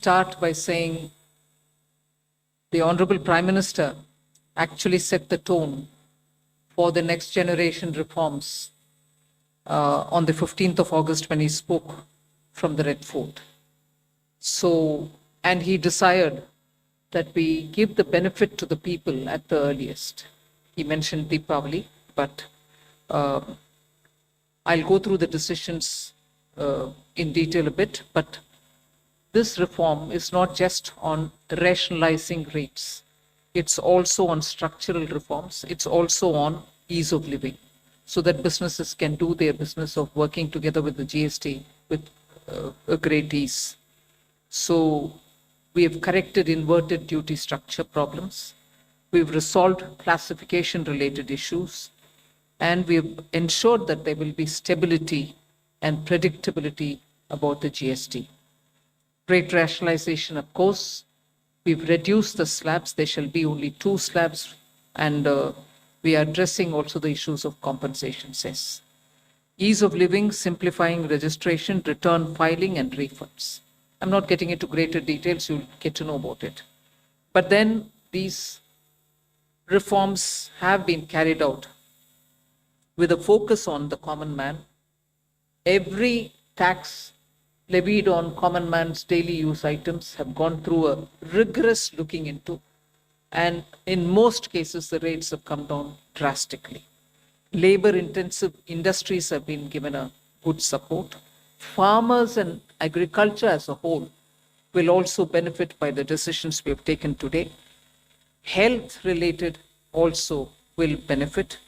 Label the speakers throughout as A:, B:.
A: start by saying the Honorable Prime Minister actually set the tone for the next generation reforms on the 15th of August when he spoke from the Red Fort. So, and he desired that we give the benefit to the people at the earliest. He mentioned Deepavali, but I'll go through the decisions in detail a bit, but this reform is not just on rationalizing rates. It's also on structural reforms. It's also on ease of living, so that businesses can do their business of working together with the GST with a great ease. So we have corrected inverted duty structure problems. We've resolved classification related issues, and we've ensured that there will be stability and predictability about the GST. Rate rationalization, of course, we've reduced the slabs. There shall be only 2 slabs, and we are addressing also the issues of compensation cess. Ease of living, simplifying registration, return filing, and refunds. I'm not getting into greater details, you'll get to know about it. But then these reforms have been carried out with a focus on the common man. Every tax levied on common man's daily use items have gone through a rigorous looking into, and in most cases the rates have come down drastically. Labor intensive industries have been given a good support. Farmers and agriculture as a whole will also benefit by the decisions we have taken today. Health related also will benefit.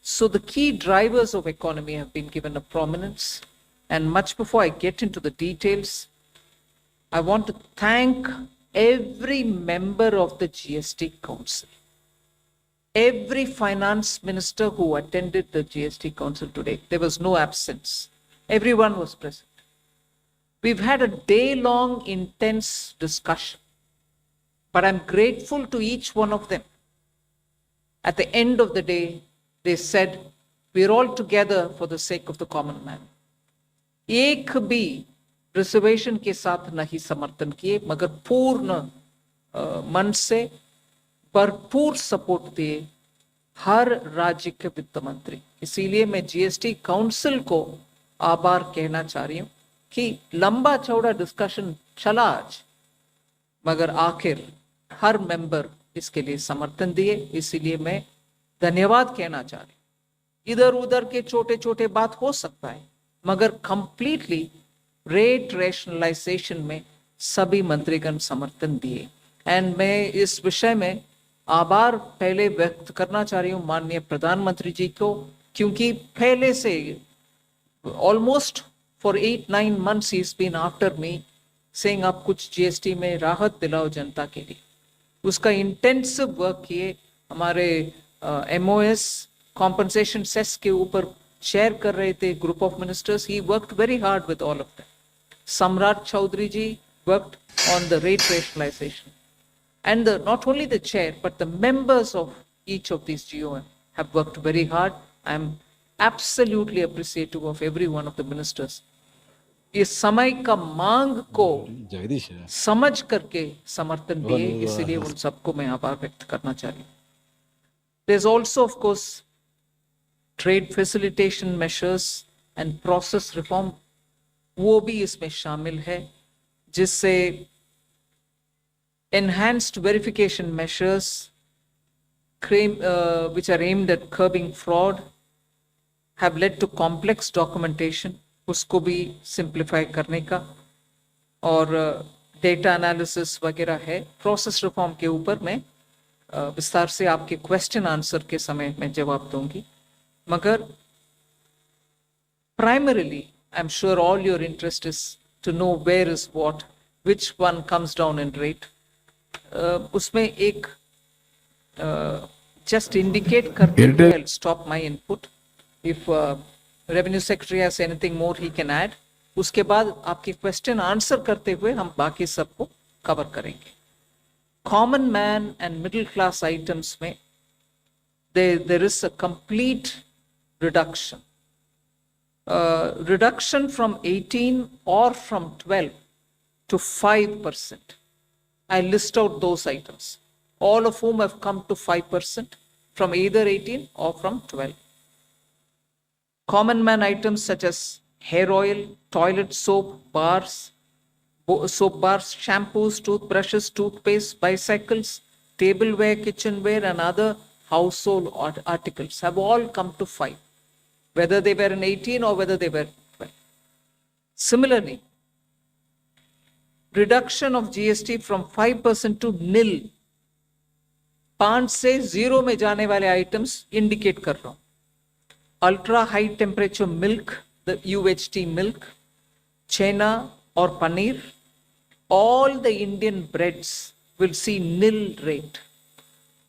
A: So the key drivers of economy have been given a prominence. And much before I get into the details, I want to thank every member of the GST Council, every finance minister who attended the GST Council today. There was no absence. Everyone was present. We've had a day-long intense discussion, but I'm grateful to each one of them. At the end of the day, they said, we're all together for the sake of the common man. एक भी reservation के साथ नहीं समर्थन किए, मगर पूर्ण मन से भरपूर सपोर्ट दिए हर राज्य के वित्त मंत्री. इसीलिए मैं जीएसटी काउंसिल को आभार कहना चाह रही हूं कि लंबा चौड़ा डिस्कशन चला आज, मगर आखिर हर मेंबर इसके लिए समर्थन दिए. इसीलिए मैं धन्यवाद कहना चाह रही हूं. इधर उधर के छोटे छोटे बात हो सकता है, मगर कंप्लीटली रेट रैशनलाइजेशन में सभी मंत्रीगण समर्थन दिए. एंड मैं इस विषय में आभार पहले व्यक्त करना चाह रही हूँ माननीय प्रधानमंत्री जी को, क्योंकि पहले से ऑलमोस्ट फॉर 8-9 months ही is been after me saying आप कुछ जीएसटी में राहत दिलाओ जनता के लिए. उसका इंटेंसिव वर्क किए. हमारे एमओएस कॉम्पनसेशन सेस के ऊपर शेयर कर रहे थे group of ministers. He worked very hard with all of them. Samrat Chaudhary ji worked on the rate rationalisation, and not only the chair but the members of each of these GOM have worked very hard. I am absolutely appreciative of every one of the ministers. इस समय का मांग को समझ करके समर्थन दिए, इसलिए उन सबको मैं आभार व्यक्त करना चाह रही हूँ. There's also of course trade facilitation measures and process reform, वो भी इसमें शामिल है, जिससे enhanced verification measures which are aimed at curbing fraud have led to complex documentation, उसको भी simplify करने का, और data analysis वगैरह है. process reform के ऊपर मैं विस्तार से आपके question answer के समय में जवाब दूंगी. मगर primarily I'm sure all your interest is to know where is what, which one comes down in rate. उसमें एक just indicate करते हुए I'll stop my input. If revenue secretary has anything more he can add. उसके बाद आपके question answer करते हुए हम बाकी सबको cover करेंगे. Common man and middle class items में there is a complete reduction. Reduction from 18 or from 12 to 5%. I list out those items, all of whom have come to 5% from either 18 or from 12. Common man items such as hair oil, toilet soap, bars, shampoos, toothbrushes, toothpaste, bicycles, tableware, kitchenware, and other household articles have all come to 5, whether they were in 18 or whether they were 12. Similarly, reduction of GST from 5% to nil, 5 से 0 में जाने वाले items indicate कर रहा हूं. Ultra high temperature milk, the UHT milk, chena or paneer, all the Indian breads will see nil rate.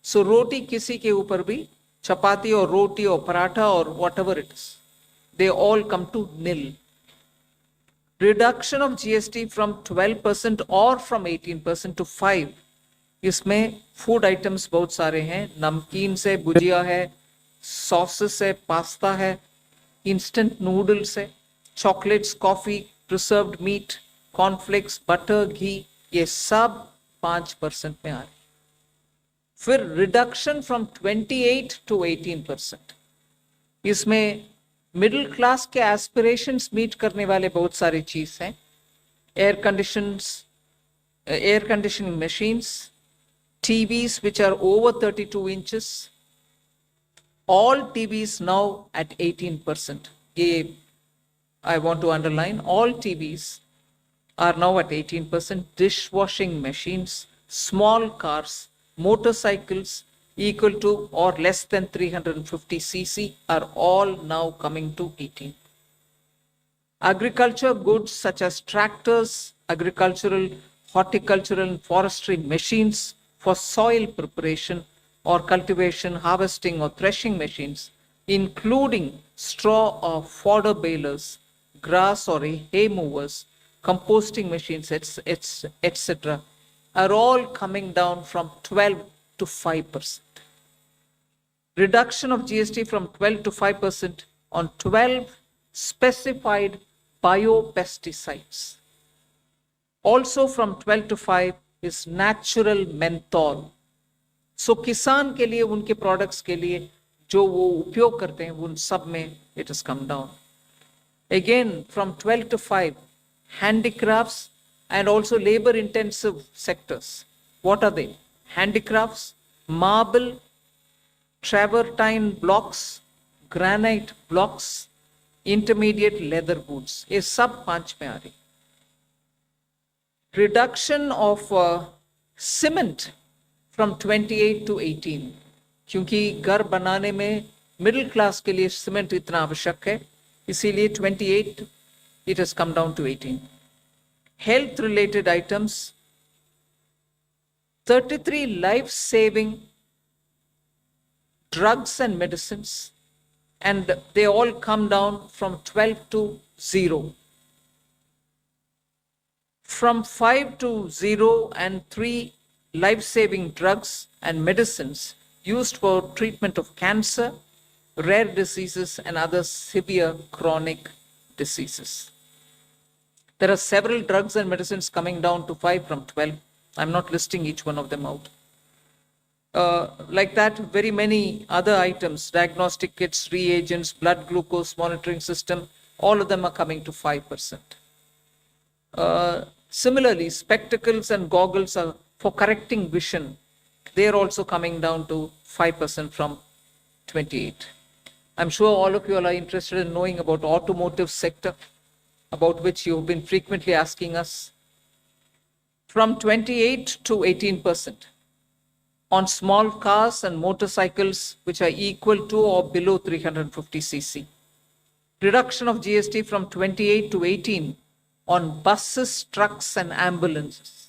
A: So roti kisi ke upar bhi, chapati or roti or paratha or whatever it is, they all come to nil. Reduction of GST from 12% or from 18% to 5. इसमें food items बहुत सारे हैं, नमकीन से भुजिया है, sauces है, pasta है, instant noodles है, chocolates, coffee, preserved meat, cornflakes, butter, घी, ये सब 5% में आ रहे. फिर रिडक्शन फ्रॉम 28 टू 18%. इसमें मिडिल क्लास के एस्पिरेशंस मीट करने वाले बहुत सारी चीज हैं. Air conditioning machines, TVs which are over 32 inches, all TVs now at 18%. I want to underline, all TVs are now at 18%. Dishwashing machines, small cars, motorcycles equal to or less than 350 cc are all now coming to 18. Agriculture goods such as tractors, agricultural, horticultural and forestry machines for soil preparation or cultivation, harvesting or threshing machines, including straw or fodder balers, grass or hay movers, composting machines, etc., are all coming down from 12 to 5%. Reduction of GST from 12 to 5% on 12 specified biopesticides. Also from 12 to 5 is natural menthol. So किसान के लिए, उनके products के लिए जो वो उपयोग करते हैं, उन सब में it has come down. Again from 12 to 5, handicrafts and also labor intensive sectors. What are they? Handicrafts, marble, travertine blocks, granite blocks, intermediate leather goods. ये सब 5 में आ रही. Reduction of cement from 28 to 18, क्योंकि घर बनाने में मिडिल क्लास के लिए सीमेंट इतना आवश्यक है, इसीलिए 28 it has come down to 18. Health related items, 33 life saving drugs and medicines, and they all come down from 12 to 0. From 5 to 0 and 3 life-saving drugs and medicines used for treatment of cancer, rare diseases and other severe chronic diseases. There are several drugs and medicines coming down to 5 from 12. I'm not listing each one of them out. Like that, very many other items, diagnostic kits, reagents, blood glucose monitoring system, all of them are coming to 5%. Similarly, spectacles and goggles are for correcting vision. They are also coming down to 5% from 28. I'm sure all of you are interested in knowing about automotive sector, about which you've been frequently asking us. From 28 to 18% on small cars and motorcycles which are equal to or below 350 cc. Reduction of GST from 28 to 18 on buses, trucks and ambulances.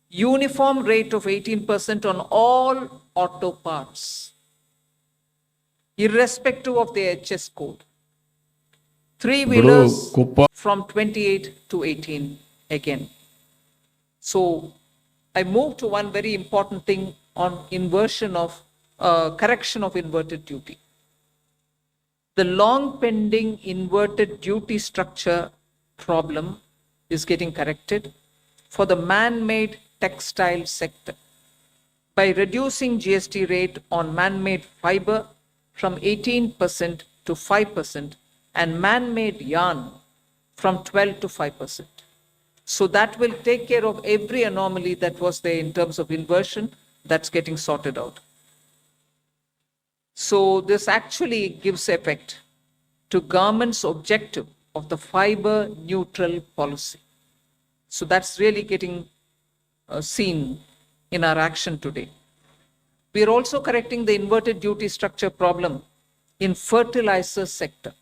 A: Uniform rate of 18% on all auto parts, irrespective of the HS code. Three-wheelers from 28 to 18 again. So I move to one very important thing on inversion of correction of inverted duty. The long pending inverted duty structure problem is getting corrected. for the man-made textile sector by reducing GST rate on man-made fiber from 18% to 5% and man-made yarn from 12 to 5%. So that will take care of every anomaly that was there in terms of inversion that's getting sorted out. So this actually gives effect to government's objective of the fiber neutral policy. So that's really getting seen in our action today. We are also correcting the inverted duty structure problem in fertilizer sector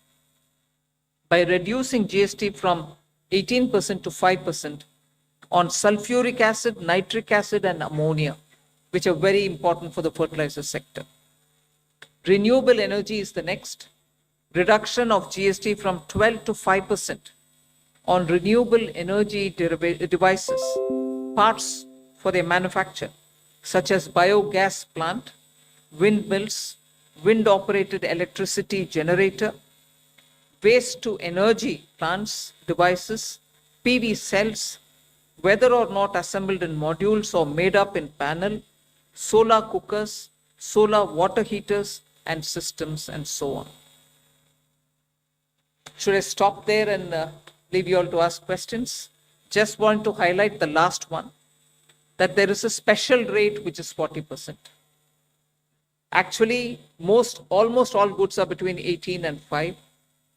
A: by reducing GST from 18% to 5% on sulfuric acid, nitric acid, and ammonia, which are very important for the fertilizer sector. Renewable energy is the next. Reduction of GST from 12 to 5% on renewable energy devices, parts for their manufacture, such as biogas plant, windmills, wind-operated electricity generator, waste to energy plants, devices, PV cells, whether or not assembled in modules or made up in panel, solar cookers, solar water heaters and systems, and so on. Should I stop there and leave you all to ask questions? Just want to highlight the last one, that there is a special rate which is 40%. Actually, almost all goods are between 18 and 5.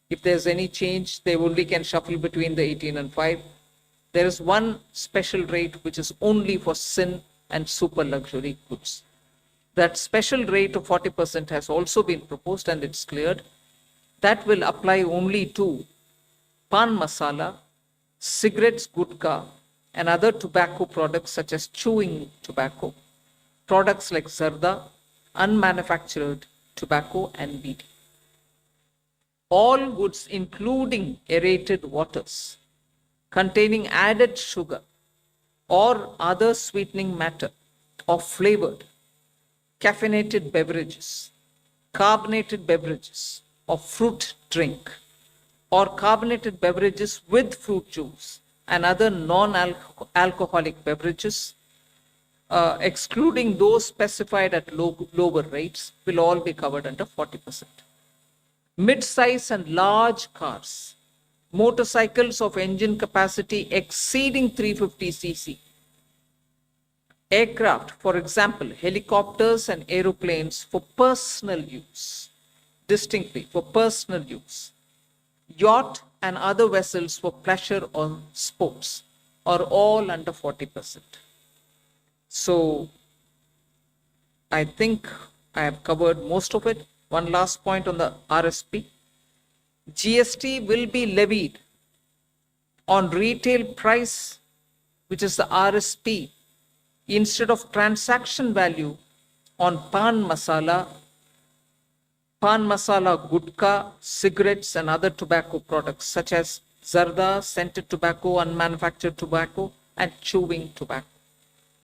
A: If there's any change, they only can shuffle between the 18 and 5. There is one special rate which is only for sin and super luxury goods. That special rate of 40% has also been proposed and it's cleared. That will apply only to pan masala, cigarettes, gutka, and other tobacco products such as chewing tobacco, products like zarda, unmanufactured tobacco, and BD. All goods, including aerated waters, containing added sugar or other sweetening matter or flavored, caffeinated beverages, carbonated beverages, or fruit drink, or carbonated beverages with fruit juice and other non-alcoholic beverages, excluding those specified at lower rates, will all be covered under 40%. Mid-size and large cars, motorcycles of engine capacity exceeding 350 cc, aircraft, for example, helicopters and aeroplanes for personal use, distinctly for personal use, yacht and other vessels for pleasure or sports are all under 40%. So I think I have covered most of it. One last point on the RSP. GST will be levied on retail price, which is the RSP, instead of transaction value on pan masala, gutka, cigarettes, and other tobacco products such as zarda, scented tobacco, unmanufactured tobacco, and chewing tobacco.